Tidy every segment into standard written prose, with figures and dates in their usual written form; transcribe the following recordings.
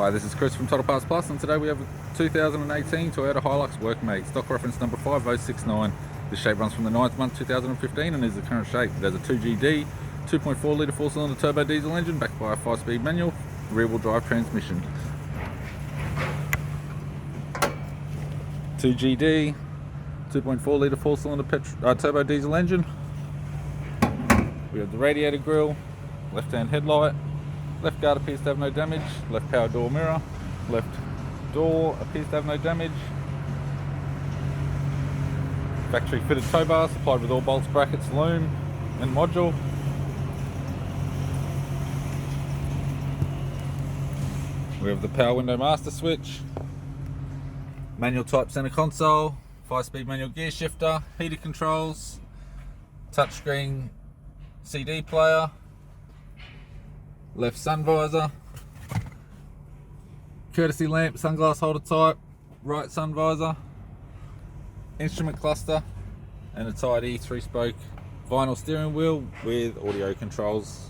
Hi, this is Chris from Total Parts Plus, and today we have a 2018 Toyota HiLux WorkMate, stock reference number 5069. This shape runs from the 9th month 2015 and is the current shape. It has a 2GD, 2.4 litre 4-cylinder turbo diesel engine backed by a 5-speed manual, rear-wheel drive transmission. 2GD, 2.4 litre 4-cylinder turbo diesel engine. We have the radiator grille, left-hand headlight, left guard appears to have no damage, left power door mirror, left door appears to have no damage. Factory fitted tow bar supplied with all bolts, brackets, loom and module. We have the power window master switch, manual type center console, 5-speed manual gear shifter, heater controls, touchscreen CD player, left sun visor, courtesy lamp, sunglass holder type, right sun visor, instrument cluster, and a tidy 3-spoke vinyl steering wheel with audio controls.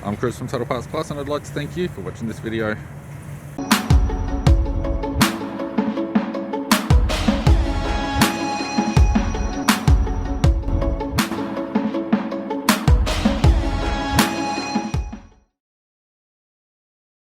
I'm Chris from Total Parts Plus, and I'd like to thank you for watching this video.